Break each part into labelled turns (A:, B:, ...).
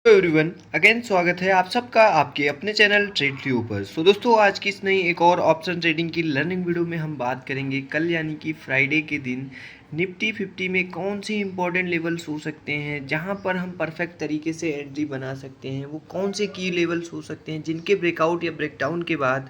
A: Hello everyone, again स्वागत है आप सबका आपके अपने चैनल ट्रेड ट्यूब पर। दोस्तों, आज की इस नई एक और ऑप्शन ट्रेडिंग की लर्निंग वीडियो में हम बात करेंगे कल यानी कि फ्राइडे के दिन निफ्टी 50 में कौन से इंपॉर्टेंट लेवल्स हो सकते हैं जहां पर हम परफेक्ट तरीके से एंट्री बना सकते हैं। वो कौन से की लेवल्स हो सकते हैं जिनके ब्रेकआउट या ब्रेकडाउन के बाद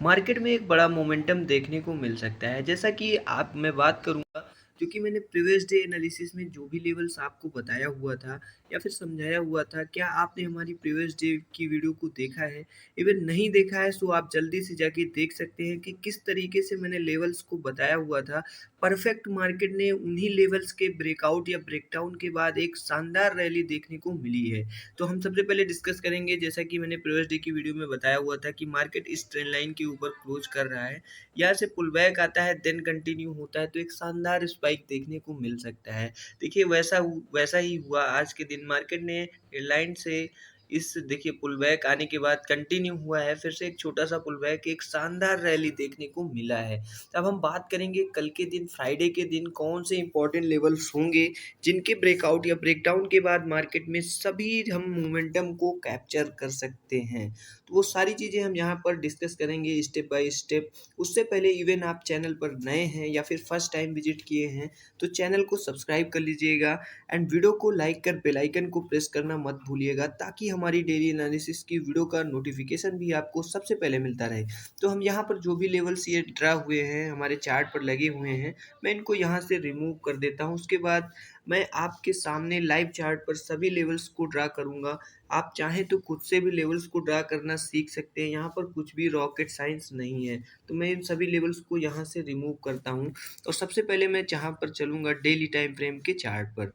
A: मार्केट में एक बड़ा मोमेंटम देखने को मिल सकता है। जैसा कि आप मैं बात करूँगा, क्योंकि मैंने प्रीवियस डे एनालिसिस में जो भी लेवल्स आपको बताया हुआ था या फिर समझाया हुआ था, क्या आपने हमारी प्रीवियस डे की वीडियो को देखा है? इवन नहीं देखा है तो आप जल्दी से जाके देख सकते हैं कि किस तरीके से मैंने लेवल्स को बताया हुआ था। परफेक्ट मार्केट ने उन्हीं लेवल्स के ब्रेकआउट या ब्रेकडाउन के बाद एक शानदार रैली देखने को मिली है। तो हम सबसे पहले डिस्कस करेंगे, जैसा कि मैंने प्रीवियस डे की वीडियो में बताया हुआ था, कि मार्केट इस ट्रेंड लाइन के ऊपर क्लोज कर रहा है, यहाँ से पुल बैक आता है, देन कंटिन्यू होता है, तो एक शानदार स्पाइक देखने को मिल सकता है। देखिए, वैसा ही हुआ आज के दिन। मार्केट ने हेडलाइन से इस देखिए पुल बैक आने के बाद कंटिन्यू हुआ है, फिर से एक छोटा सा पुल बैक, एक शानदार रैली देखने को मिला है। तो अब हम बात करेंगे कल के दिन फ्राइडे के दिन कौन से इंपॉर्टेंट लेवल्स होंगे जिनके ब्रेकआउट या ब्रेकडाउन के बाद मार्केट में सभी हम मोमेंटम को कैप्चर कर सकते हैं। तो वो सारी चीज़ें हम यहाँ पर डिस्कस करेंगे स्टेप बाय स्टेप। उससे पहले इवन आप चैनल पर नए हैं या फिर फर्स्ट टाइम विजिट किए हैं तो चैनल को सब्सक्राइब कर लीजिएगा एंड वीडियो को लाइक कर बेल आइकन को प्रेस करना मत भूलिएगा, ताकि हमारी डेली एनालिसिस की वीडियो का नोटिफिकेशन भी आपको सबसे पहले मिलता रहे। तो हम यहाँ पर जो भी लेवल्स ये ड्रा हुए हैं हमारे चार्ट पर लगे हुए हैं, मैं इनको यहाँ से रिमूव कर देता हूँ। उसके बाद मैं आपके सामने लाइव चार्ट पर सभी लेवल्स को ड्रा करूँगा। आप चाहें तो खुद से भी लेवल्स को ड्रा करना सीख सकते हैं, यहाँ पर कुछ भी रॉकेट साइंस नहीं है। तो मैं इन सभी लेवल्स को यहाँ से रिमूव करता हूँ और सबसे पहले मैं जहाँ पर चलूँगा डेली टाइम फ्रेम के चार्ट पर।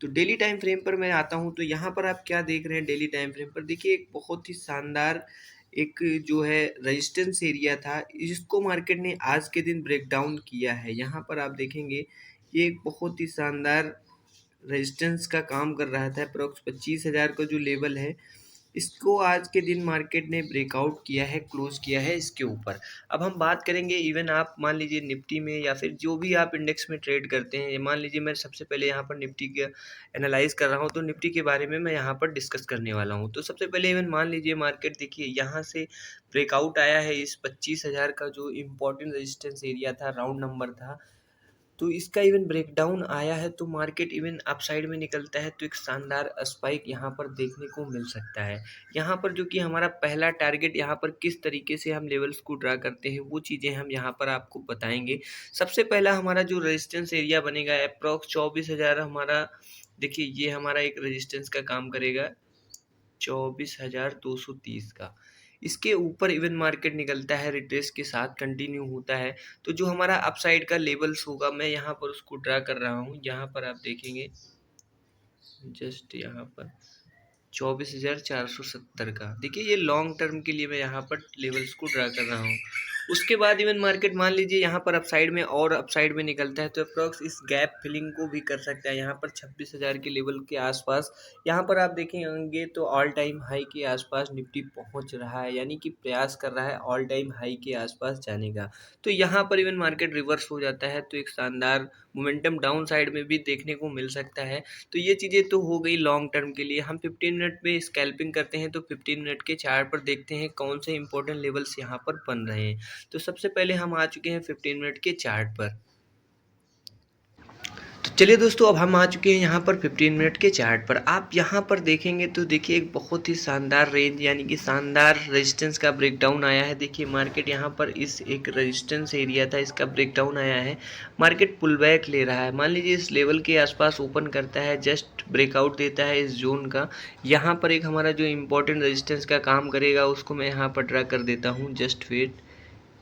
A: तो डेली टाइम फ्रेम पर मैं आता हूँ, तो यहाँ पर आप क्या देख रहे हैं? डेली टाइम फ्रेम पर देखिए एक बहुत ही शानदार एक जो है रेजिस्टेंस एरिया था, इसको मार्केट ने आज के दिन ब्रेक डाउन किया है। यहाँ पर आप देखेंगे ये एक बहुत ही शानदार रेजिस्टेंस का काम कर रहा था। अप्रॉक्स 25,000 का जो लेवल है, इसको आज के दिन मार्केट ने ब्रेकआउट किया है, क्लोज किया है इसके ऊपर। अब हम बात करेंगे, इवन आप मान लीजिए निफ्टी में या फिर जो भी आप इंडेक्स में ट्रेड करते हैं, मान लीजिए मैं सबसे पहले यहाँ पर निफ्टी के एनालाइज कर रहा हूँ, तो निफ्टी के बारे में मैं यहाँ पर डिस्कस करने वाला हूँ। तो सबसे पहले इवन मान लीजिए मार्केट देखिए यहाँ से ब्रेकआउट आया है, इस 25,000 का जो इम्पोर्टेंट रेजिस्टेंस एरिया था, राउंड नंबर था, तो इसका इवन ब्रेकडाउन आया है, तो मार्केट इवन अपसाइड में निकलता है, तो एक शानदार स्पाइक यहाँ पर देखने को मिल सकता है। यहाँ पर जो कि हमारा पहला टारगेट, यहाँ पर किस तरीके से हम लेवल्स को ड्रा करते हैं वो चीज़ें हम यहाँ पर आपको बताएंगे। सबसे पहला हमारा जो रेजिस्टेंस एरिया बनेगा अप्रॉक्स 24,000 हमारा, देखिए ये हमारा एक रेजिस्टेंस का काम करेगा 24,230 का। इसके ऊपर इवन मार्केट निकलता है, रिट्रेस के साथ कंटिन्यू होता है, तो जो हमारा अपसाइड का लेवल्स होगा मैं यहाँ पर उसको ड्रा कर रहा हूँ। यहाँ पर आप देखेंगे जस्ट यहाँ पर 24,470 का, देखिए ये लॉन्ग टर्म के लिए मैं यहाँ पर लेवल्स को ड्रा कर रहा हूँ। उसके बाद इवन मार्केट मान लीजिए यहाँ पर अपसाइड में और अपसाइड में निकलता है, तो अप्रॉक्स इस गैप फिलिंग को भी कर सकता है। यहाँ पर 26,000 के लेवल के आसपास यहाँ पर आप देखेंगे तो ऑल टाइम हाई के आसपास निफ्टी पहुँच रहा है, यानी कि प्रयास कर रहा है ऑल टाइम हाई के आसपास जाने का। तो यहाँ पर इवन मार्केट रिवर्स हो जाता है, तो एक शानदार मोमेंटम डाउन साइड में भी देखने को मिल सकता है। तो ये चीज़ें तो हो गई लॉन्ग टर्म के लिए। हम 15 मिनट में स्कैल्पिंग करते हैं, तो 15 मिनट के चार्ट पर देखते हैं कौन से इंपॉर्टेंट लेवल्स यहाँ पर बन रहे हैं। तो सबसे पहले हम आ चुके हैं 15 मिनट के चार्ट पर। तो चलिए दोस्तों, अब हम आ चुके हैं यहाँ पर 15 मिनट के चार्ट पर। आप यहाँ पर देखेंगे तो देखिए एक बहुत ही शानदार रेंज यानी कि शानदार रेजिस्टेंस का ब्रेकडाउन आया है। देखिए मार्केट यहाँ पर इस एक रेजिस्टेंस एरिया था, इसका ब्रेकडाउन आया है, मार्केट पुल बैक ले रहा है। मान लीजिए इस लेवल के आसपास ओपन करता है, जस्ट ब्रेकआउट देता है इस जोन का। यहाँ पर एक हमारा जो इम्पोर्टेंट रेजिस्टेंस का काम करेगा उसको मैं यहाँ पर ड्रा कर देता हूँ, जस्ट वेट।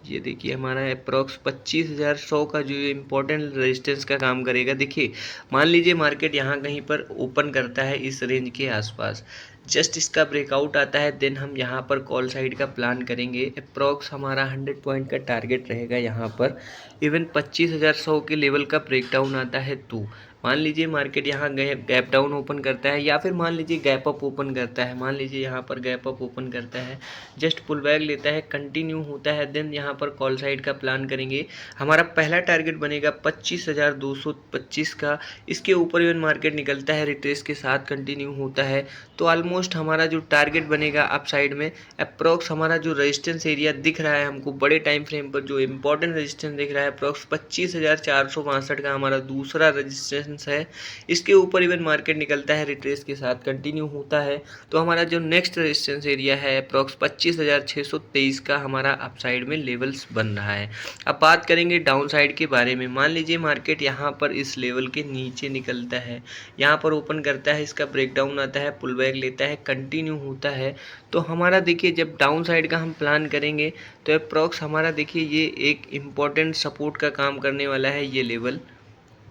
A: ये देखिए हमारा अप्रॉक्स 25,100 का जो इम्पोर्टेंट रेजिस्टेंस का काम करेगा। देखिए मान लीजिए मार्केट यहाँ कहीं पर ओपन करता है इस रेंज के आसपास, जस्ट इसका ब्रेकआउट आता है, देन हम यहाँ पर कॉल साइड का प्लान करेंगे। अप्रॉक्स हमारा 100 पॉइंट का टारगेट रहेगा यहाँ पर। इवन 25,100 के लेवल का ब्रेकडाउन आता है, तो मान लीजिए मार्केट यहाँ गैप डाउन ओपन करता है या फिर मान लीजिए गैप अप ओपन करता है, मान लीजिए यहाँ पर गैप अप ओपन करता है, जस्ट पुल बैक लेता है, कंटिन्यू होता है, देन यहाँ पर कॉल साइड का प्लान करेंगे। हमारा पहला टारगेट बनेगा 25,225 का। इसके ऊपर इवन मार्केट निकलता है, रिट्रेस के साथ कंटिन्यू होता है, तो ऑलमोस्ट हमारा जो टारगेट बनेगा अप साइड में अप्रॉक्स हमारा जो रेजिस्टेंस एरिया दिख रहा है हमको बड़े टाइम फ्रेम पर, जो इंपॉर्टेंट रेजिस्टेंस दिख रहा है अप्रॉक्स 25,462 का हमारा दूसरा रेजिस्टेंस है। इसके ऊपर इवन मार्केट निकलता है, रिट्रेस के साथ कंटिन्यू होता है, तो हमारा जो नेक्स्ट रेजिस्टेंस एरिया है अप्रॉक्स 25,623 का हमारा अप साइड में लेवल्स बन रहा है। अब बात करेंगे डाउन साइड के बारे में। मान लीजिए मार्केट यहाँ पर इस लेवल के नीचे निकलता है, यहाँ पर ओपन करता है, इसका ब्रेकडाउन आता है, पुल बैक लेता है, कंटिन्यू होता है, तो हमारा देखिए जब डाउन साइड का हम प्लान करेंगे तो अप्रॉक्स हमारा देखिए ये एक इम्पॉर्टेंट सपोर्ट का काम करने वाला है, ये लेवल,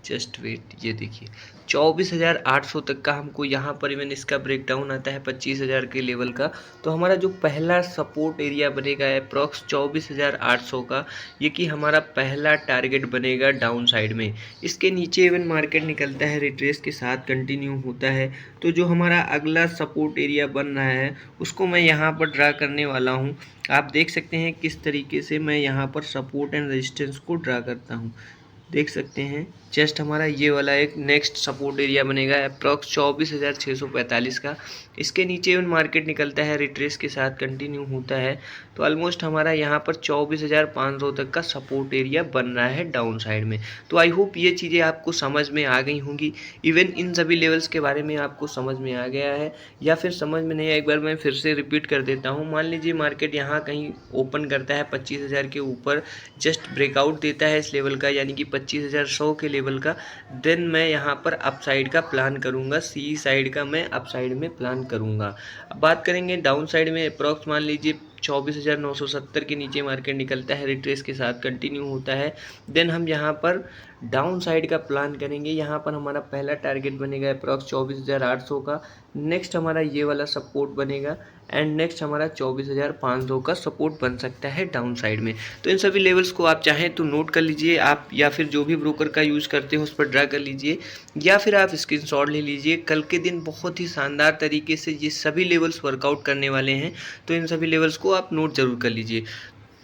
A: जस्ट वेट, ये देखिए 24,800 तक का हमको यहाँ पर इवन इसका ब्रेकडाउन आता है 25,000 के लेवल का, तो हमारा जो पहला सपोर्ट एरिया बनेगा अप्रॉक्स 24,800 का, ये कि हमारा पहला टारगेट बनेगा डाउन साइड में। इसके नीचे इवन मार्केट निकलता है, रिट्रेस के साथ कंटिन्यू होता है, तो जो हमारा अगला सपोर्ट एरिया बन रहा है उसको मैं यहाँ पर ड्रा करने वाला हूँ। आप देख सकते हैं किस तरीके से मैं यहाँ पर सपोर्ट एंड रेजिस्टेंस को ड्रा करता हूँ, देख सकते हैं। जस्ट हमारा ये वाला एक नेक्स्ट सपोर्ट एरिया बनेगा अप्रॉक्स 24,645 का। इसके नीचे इवन मार्केट निकलता है, रिट्रेस के साथ कंटिन्यू होता है, तो ऑलमोस्ट हमारा यहाँ पर 24,500 तक का सपोर्ट एरिया बन रहा है डाउन साइड में। तो आई होप ये चीज़ें आपको समझ में आ गई होंगी। इवन इन सभी लेवल्स के बारे में आपको समझ में आ गया है या फिर समझ में नहीं, एक बार मैं फिर से रिपीट कर देता हूँ। मान लीजिए मार्केट यहाँ कहीं ओपन करता है 25,000 के ऊपर, जस्ट ब्रेकआउट देता है इस लेवल का, यानी कि 25,100 के लेवल का, देन मैं यहाँ पर अप साइड का प्लान करूँगा, सी साइड का मैं अप साइड में प्लान करूँगा। अब बात करेंगे डाउन साइड में। अप्रॉक्स मान लीजिए 24,970 के नीचे मार्केट निकलता है, रिट्रेस के साथ कंटिन्यू होता है, देन हम यहाँ पर डाउन साइड का प्लान करेंगे। यहाँ पर हमारा पहला टारगेट बनेगा अप्रॉक्स 24,800 का, नेक्स्ट हमारा ये वाला सपोर्ट बनेगा एंड नेक्स्ट हमारा 24,500 का सपोर्ट बन सकता है डाउन साइड में। तो इन सभी लेवल्स को आप चाहें तो नोट कर लीजिए आप, या फिर जो भी ब्रोकर का यूज़ करते हो उस पर ड्रा कर लीजिए, या फिर आप स्क्रीनशॉट ले लीजिए। कल के दिन बहुत ही शानदार तरीके से ये सभी लेवल्स वर्कआउट करने वाले हैं, तो इन सभी लेवल्स को आप नोट ज़रूर कर लीजिए।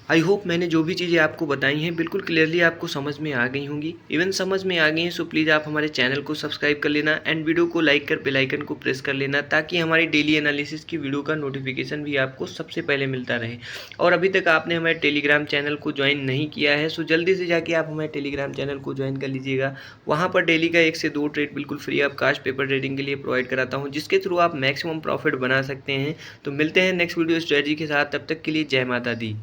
A: आई होप मैंने जो भी चीज़ें आपको बताई हैं बिल्कुल क्लियरली आपको समझ में आ गई होंगी। इवन समझ में आ गई हैं सो प्लीज़ आप हमारे चैनल को सब्सक्राइब कर लेना एंड वीडियो को लाइक कर बेल आइकन को प्रेस कर लेना, ताकि हमारी डेली एनालिसिस की वीडियो का नोटिफिकेशन भी आपको सबसे पहले मिलता रहे। और अभी तक आपने हमारे टेलीग्राम चैनल को ज्वाइन नहीं किया है सो जल्दी से जाके आप हमारे टेलीग्राम चैनल को ज्वाइन कर लीजिएगा। वहाँ पर डेली का 1 से 2 ट्रेड बिल्कुल free of cost paper trading के लिए प्रोवाइड कराता हूँ, जिसके थ्रू आप मैक्सिमम प्रॉफिट बना सकते हैं। तो मिलते हैं नेक्स्ट वीडियो स्ट्रेटजी के साथ, तब तक के लिए जय माता दी।